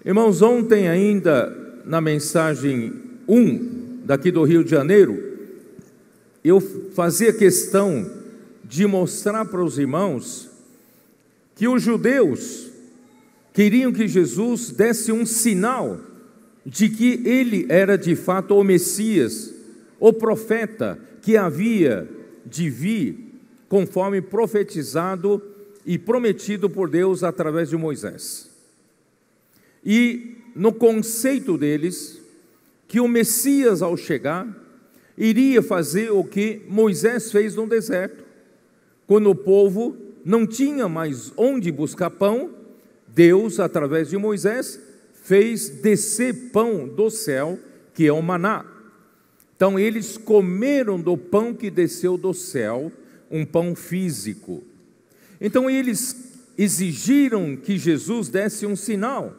Irmãos, ontem ainda, na mensagem 1, daqui do Rio de Janeiro, eu fazia questão de mostrar para os irmãos que os judeus queriam que Jesus desse um sinal de que ele era de fato o Messias, o profeta que havia de vir, conforme profetizado e prometido por Deus através de Moisés. E no conceito deles, que o Messias, ao chegar, iria fazer o que Moisés fez no deserto. Quando o povo não tinha mais onde buscar pão, Deus, através de Moisés, fez descer pão do céu, que é o maná. Então eles comeram do pão que desceu do céu, um pão físico. Então eles exigiram que Jesus desse um sinal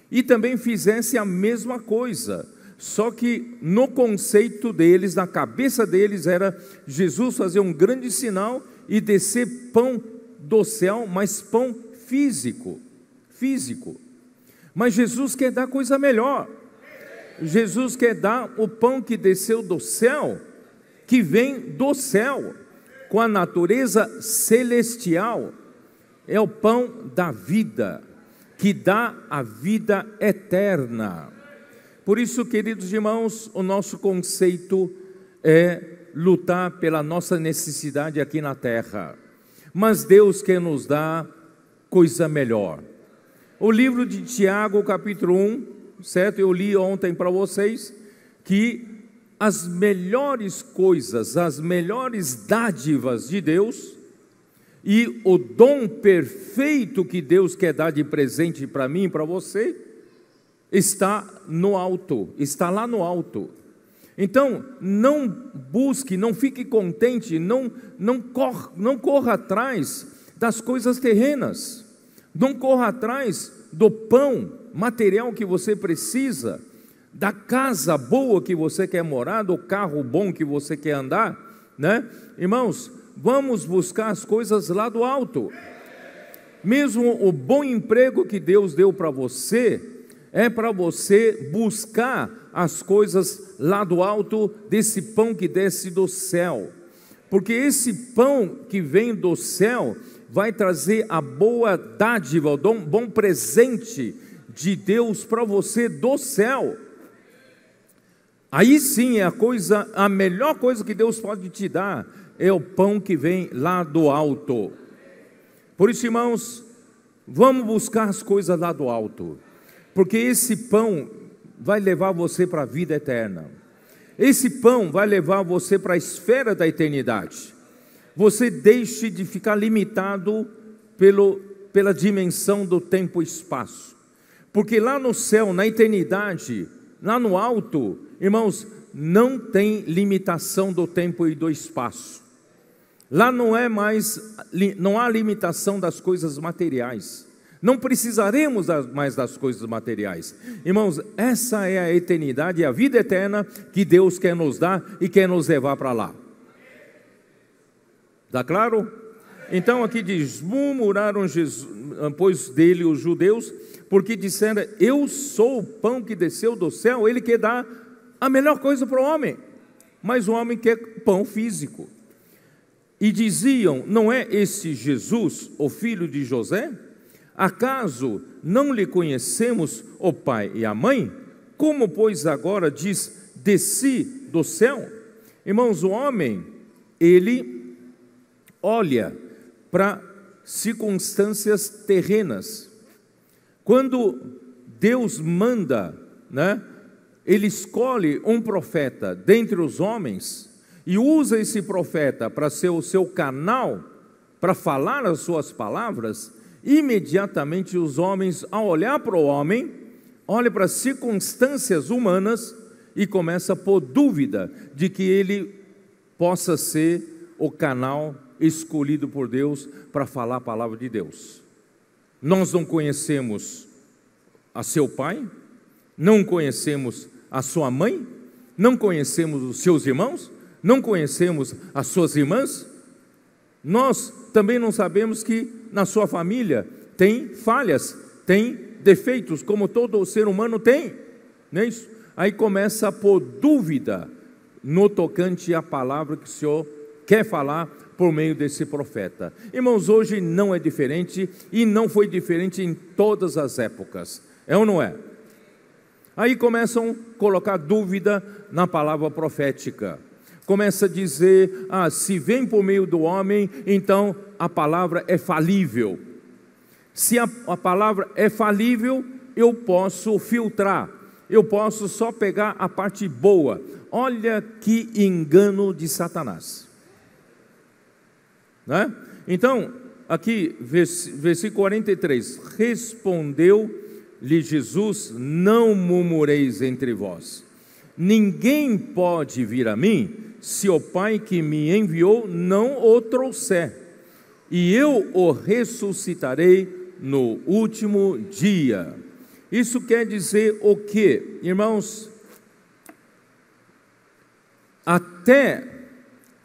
e também fizesse a mesma coisa, só que no conceito deles, na cabeça deles, era Jesus fazer um grande sinal e descer pão do céu, mas pão físico. Mas Jesus quer dar coisa melhor. Jesus quer dar o pão que desceu do céu, que vem do céu, com a natureza celestial. É o pão da vida, que dá a vida eterna. Por isso, queridos irmãos, o nosso conceito é lutar pela nossa necessidade aqui na terra. Mas Deus quer nos dar coisa melhor. O livro de Tiago, capítulo 1, certo? Eu li ontem para vocês que as melhores coisas, as melhores dádivas de Deus e o dom perfeito que Deus quer dar de presente para mim e para você, está no alto, está lá no alto. Então, não busque, não fique contente, não corra atrás das coisas terrenas, não corra atrás do pão material que você precisa, da casa boa que você quer morar, do carro bom que você quer andar, né? Irmãos, vamos buscar as coisas lá do alto. Mesmo o bom emprego que Deus deu para você, é para você buscar as coisas lá do alto, desse pão que desce do céu. Porque esse pão que vem do céu vai trazer a boa dádiva, o bom presente de Deus para você do céu. Aí sim é a melhor coisa que Deus pode te dar, é o pão que vem lá do alto. Por isso, irmãos, vamos buscar as coisas lá do alto, porque esse pão vai levar você para a vida eterna. Esse pão vai levar você para a esfera da eternidade. Você deixe de ficar limitado pela dimensão do tempo e espaço, porque lá no céu, na eternidade, lá no alto, irmãos, não tem limitação do tempo e do espaço. Lá não há limitação das coisas materiais. Não precisaremos mais das coisas materiais. Irmãos, essa é a eternidade, a vida eterna que Deus quer nos dar e quer nos levar para lá. Está claro? Então aqui diz: murmuraram pois dele os judeus, porque disseram: eu sou o pão que desceu do céu. Ele quer dar a melhor coisa para o homem, mas o homem quer pão físico. E diziam: não é esse Jesus, o filho de José? Acaso não lhe conhecemos o pai e a mãe? Como, pois, agora diz: desci do céu? Irmãos, o homem, ele olha para circunstâncias terrenas. Quando Deus manda, né, ele escolhe um profeta dentre os homens e usa esse profeta para ser o seu canal, para falar as suas palavras. Imediatamente os homens, ao olhar para o homem, olham para as circunstâncias humanas e começam a pôr dúvida de que ele possa ser o canal escolhido por Deus para falar a palavra de Deus. Nós não conhecemos a seu pai, não conhecemos a sua mãe, não conhecemos os seus irmãos, não conhecemos as suas irmãs. Nós também não sabemos que na sua família tem falhas, tem defeitos, como todo ser humano tem, não é isso? Aí começa a pôr dúvida no tocante à palavra que o Senhor quer falar por meio desse profeta. Irmãos, hoje não é diferente, e não foi diferente em todas as épocas, é ou não é? Aí começam a colocar dúvida na palavra profética. Começa a dizer, se vem por meio do homem, então a palavra é falível. Se a palavra é falível, eu posso filtrar, eu posso só pegar a parte boa. Olha que engano de Satanás, né? Então, aqui, versículo 43, respondeu-lhe Jesus, não murmureis entre vós, ninguém pode vir a mim, se o Pai que me enviou não o trouxer, e eu o ressuscitarei no último dia. Isso quer dizer o quê, irmãos? Até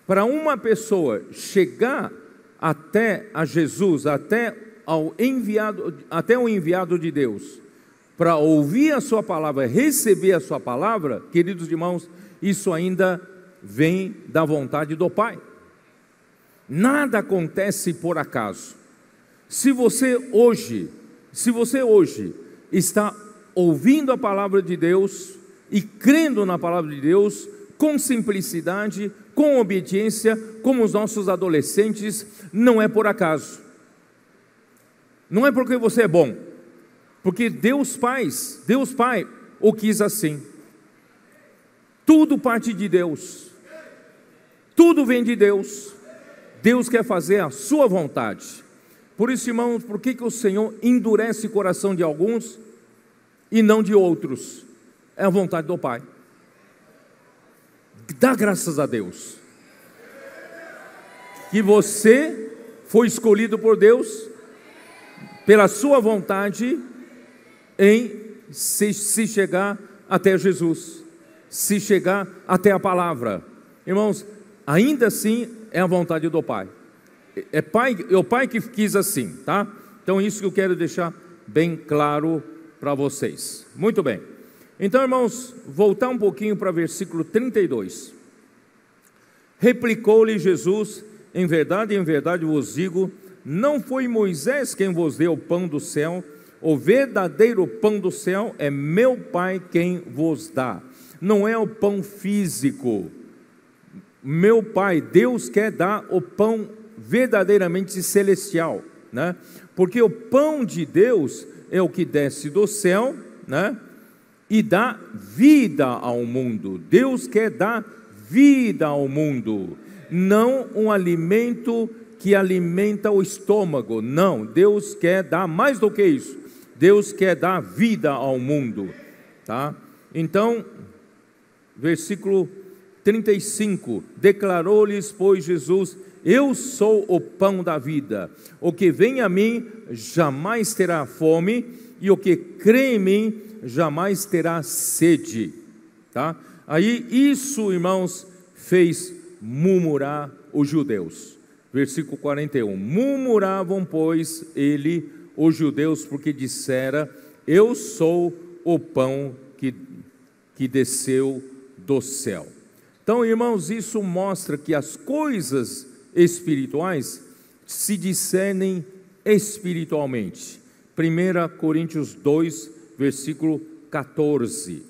para uma pessoa chegar até a Jesus, até o enviado de Deus, para ouvir a sua palavra, receber a sua palavra, queridos irmãos, isso ainda vem da vontade do Pai. Nada acontece por acaso. Se você hoje está ouvindo a palavra de Deus e crendo na palavra de Deus, com simplicidade, com obediência, como os nossos adolescentes, não é por acaso. Não é porque você é bom, porque Deus Pai o quis assim. Tudo parte de Deus, tudo vem de Deus. Deus quer fazer a sua vontade. Por isso, irmãos, por que o Senhor endurece o coração de alguns e não de outros? É a vontade do Pai. Dá graças a Deus que você foi escolhido por Deus, pela sua vontade, em se chegar até Jesus, se chegar até a palavra. Irmãos, ainda assim é a vontade do Pai. É o Pai que quis assim, tá? Então isso que eu quero deixar bem claro para vocês. Muito bem. Então, irmãos, voltar um pouquinho para o versículo 32. Replicou-lhe Jesus, em verdade vos digo, não foi Moisés quem vos deu o pão do céu, o verdadeiro pão do céu é meu Pai quem vos dá. Não é o pão físico. Meu Pai, Deus quer dar o pão verdadeiramente celestial, né? Porque o pão de Deus é o que desce do céu, né? E dá vida ao mundo. Deus quer dar vida ao mundo, não um alimento que alimenta o estômago. Não, Deus quer dar mais do que isso. Deus quer dar vida ao mundo, tá? Então, versículo 35, declarou-lhes, pois, Jesus, eu sou o pão da vida, o que vem a mim jamais terá fome, e o que crê em mim jamais terá sede, tá? Aí isso, irmãos, fez murmurar os judeus. Versículo 41, murmuravam, pois, os judeus, porque dissera, eu sou o pão que desceu do céu. Então, irmãos, isso mostra que as coisas espirituais se discernem espiritualmente. 1 Coríntios 2, versículo 14.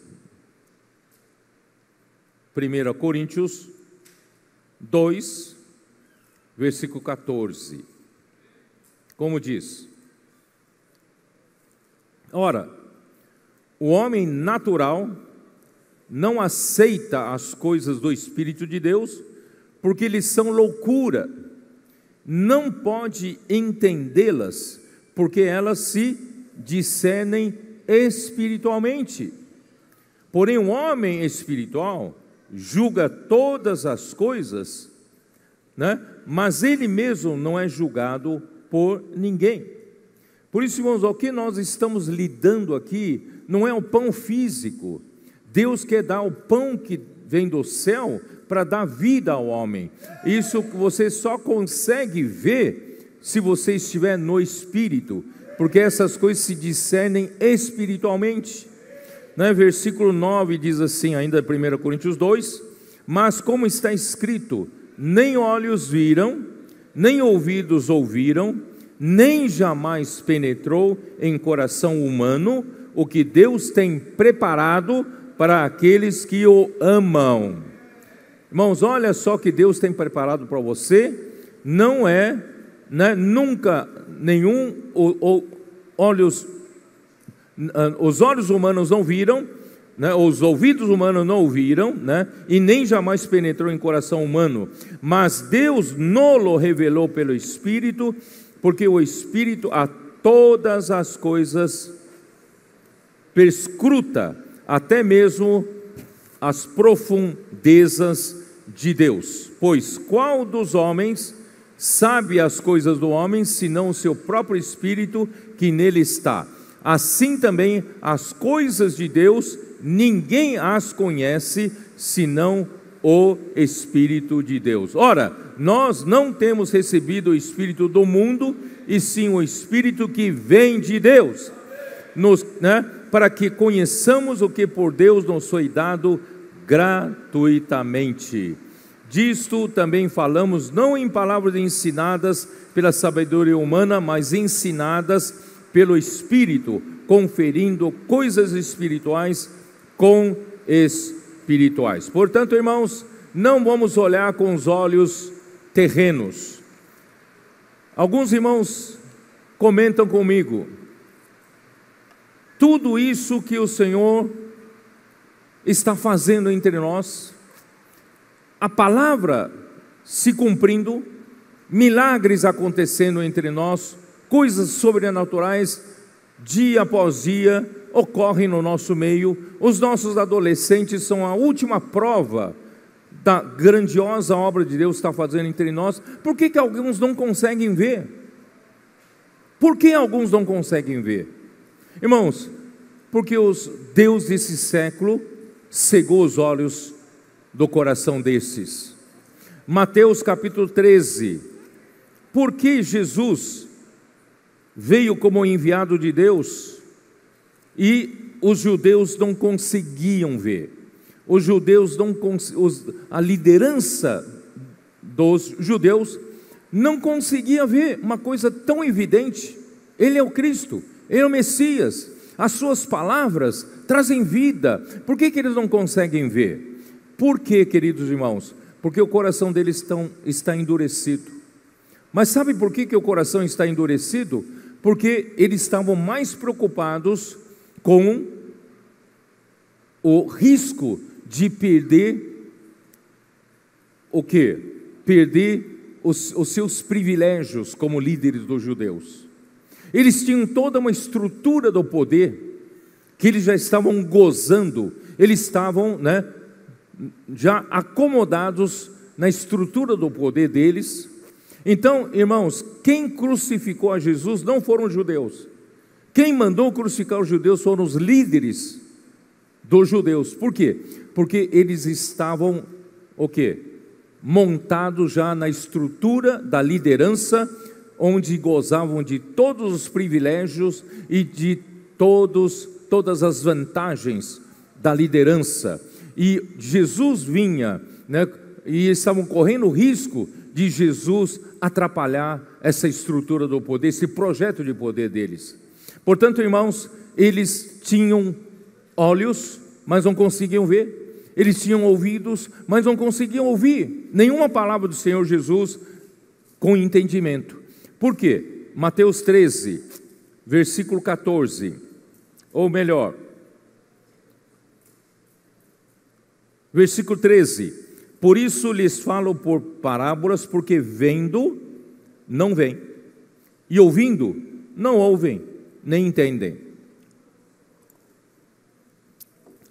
1 Coríntios 2, versículo 14. Como diz? Ora, o homem natural não aceita as coisas do Espírito de Deus, porque lhes são loucura, não pode entendê-las, porque elas se discernem espiritualmente. Porém, o homem espiritual julga todas as coisas, né? Mas ele mesmo não é julgado por ninguém. Por isso, irmãos, o que nós estamos lidando aqui não é o pão físico. Deus quer dar o pão que vem do céu para dar vida ao homem. Isso você só consegue ver se você estiver no Espírito. porque essas coisas se discernem espiritualmente. Né? Versículo 9 diz assim, ainda 1 Coríntios 2, mas como está escrito, nem olhos viram, nem ouvidos ouviram, nem jamais penetrou em coração humano o que Deus tem preparado para aqueles que o amam. Irmãos, olha só o que Deus tem preparado para você, não é, né, nunca nenhum os olhos humanos não viram, né, os ouvidos humanos não ouviram, né, e nem jamais penetrou em coração humano, mas Deus nolo revelou pelo Espírito, porque o Espírito a todas as coisas perscruta, até mesmo as profundezas de Deus. Pois qual dos homens sabe as coisas do homem, senão o seu próprio Espírito que nele está? Assim também as coisas de Deus, ninguém as conhece, senão o Espírito de Deus. Ora, nós não temos recebido o Espírito do mundo, e sim o Espírito que vem de Deus, para que conheçamos o que por Deus nos foi dado gratuitamente. Disto também falamos, não em palavras ensinadas pela sabedoria humana, mas ensinadas pelo Espírito, conferindo coisas espirituais com espirituais. Portanto, irmãos, não vamos olhar com os olhos terrenos. Alguns irmãos comentam comigo, tudo isso que o Senhor está fazendo entre nós, a palavra se cumprindo, milagres acontecendo entre nós, coisas sobrenaturais, dia após dia, ocorrem no nosso meio. Os nossos adolescentes são a última prova da grandiosa obra de Deus que está fazendo entre nós. Por que alguns não conseguem ver? Por que alguns não conseguem ver? Irmãos, porque Deus desse século cegou os olhos do coração desses. Mateus capítulo 13. Por que Jesus veio como enviado de Deus e os judeus não conseguiam ver? Os judeus a liderança dos judeus não conseguia ver uma coisa tão evidente. Ele é o Cristo, Ele é o Messias, as suas palavras trazem vida. Por que eles não conseguem ver? Por quê, queridos irmãos? Porque o coração deles está endurecido. Mas sabe por que o coração está endurecido? Porque eles estavam mais preocupados com o risco de perder o quê? Perder os seus privilégios como líderes dos judeus. Eles tinham toda uma estrutura do poder que eles já estavam gozando, eles estavam, já acomodados na estrutura do poder deles. Então, irmãos, quem crucificou a Jesus não foram os judeus. Quem mandou crucificar os judeus foram os líderes dos judeus. Por quê? Porque eles estavam, o quê? Montados já na estrutura da liderança, onde gozavam de todos os privilégios e de todas as vantagens da liderança. E Jesus vinha, e estavam correndo o risco de Jesus atrapalhar essa estrutura do poder, esse projeto de poder deles. Portanto, irmãos, eles tinham olhos, mas não conseguiam ver. Eles tinham ouvidos, mas não conseguiam ouvir nenhuma palavra do Senhor Jesus com entendimento. Por quê? Mateus 13, versículo 14, ou melhor, versículo 13: por isso lhes falo por parábolas, porque vendo, não veem, e ouvindo, não ouvem, nem entendem.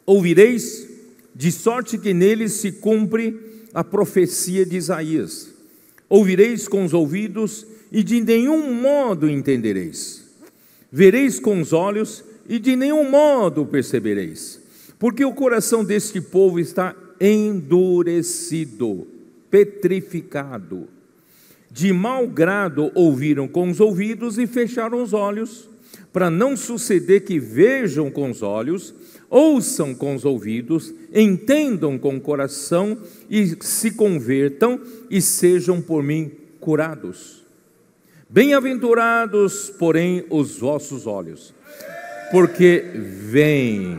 Ouvireis, de sorte que neles se cumpre a profecia de Isaías. Ouvireis com os ouvidos, e de nenhum modo entendereis. Vereis com os olhos, e de nenhum modo percebereis. Porque o coração deste povo está endurecido, petrificado. De mau grado ouviram com os ouvidos e fecharam os olhos, para não suceder que vejam com os olhos, ouçam com os ouvidos, entendam com o coração e se convertam e sejam por mim curados. Bem-aventurados, porém, os vossos olhos, porque veem.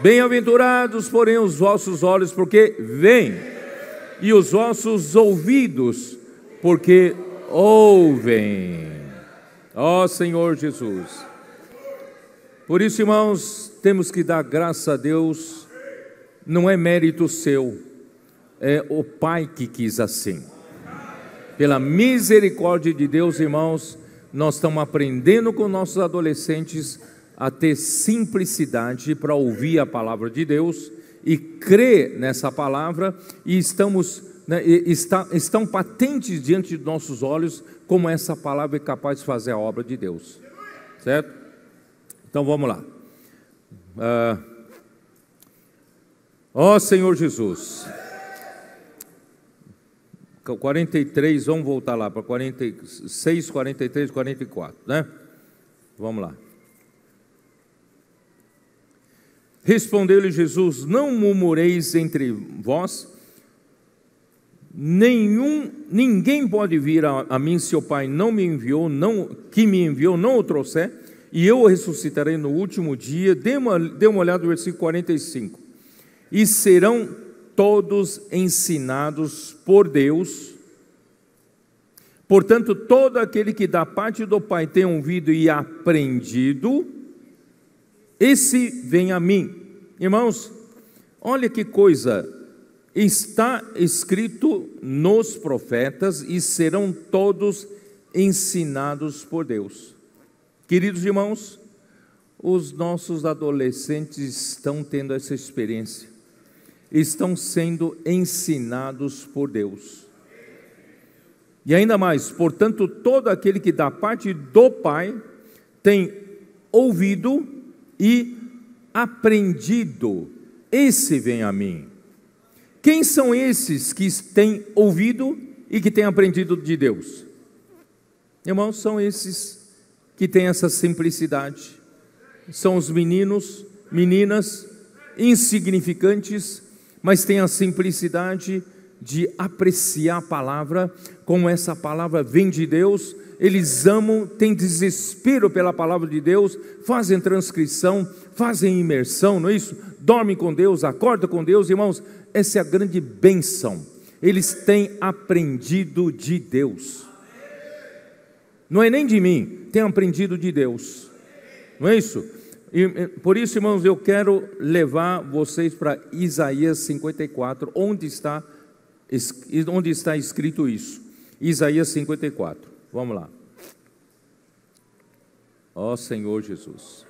Bem-aventurados, porém, os vossos olhos, porque veem, e os vossos ouvidos, porque ouvem. Ó Senhor Jesus. Por isso, irmãos, temos que dar graça a Deus, não é mérito seu, é o Pai que quis assim. Pela misericórdia de Deus, irmãos, nós estamos aprendendo com nossos adolescentes a ter simplicidade para ouvir a palavra de Deus e crer nessa palavra, e estão patentes diante de nossos olhos como essa palavra é capaz de fazer a obra de Deus, certo? Então vamos lá. Ó Senhor Jesus. 43, vamos voltar lá para 46, 43, 44, né? Vamos lá. Respondeu-lhe Jesus: não murmureis entre vós, ninguém pode vir a mim se o Pai que me enviou não o trouxer, e eu o ressuscitarei no último dia. Dê uma olhada no versículo 45. E serão todos ensinados por Deus. Portanto, todo aquele que da parte do Pai tem ouvido e aprendido, esse vem a mim. Irmãos, olha que coisa, está escrito nos profetas, e serão todos ensinados por Deus. Queridos irmãos, os nossos adolescentes estão tendo essa experiência, estão sendo ensinados por Deus. E ainda mais, portanto, todo aquele que da parte do Pai tem ouvido e aprendido, esse vem a mim. Quem são esses que têm ouvido e que têm aprendido de Deus? Irmãos, são esses que têm essa simplicidade. São os meninos, meninas, insignificantes, mas têm a simplicidade de apreciar a palavra, como essa palavra vem de Deus. Eles amam, têm desespero pela palavra de Deus, fazem transcrição, fazem imersão, não é isso? Dormem com Deus, acordam com Deus, irmãos, essa é a grande bênção. Eles têm aprendido de Deus. Não é nem de mim, têm aprendido de Deus, não é isso? E, por isso, irmãos, eu quero levar vocês para Isaías 54, onde está escrito isso. Isaías 54, vamos lá. Ó Senhor Jesus.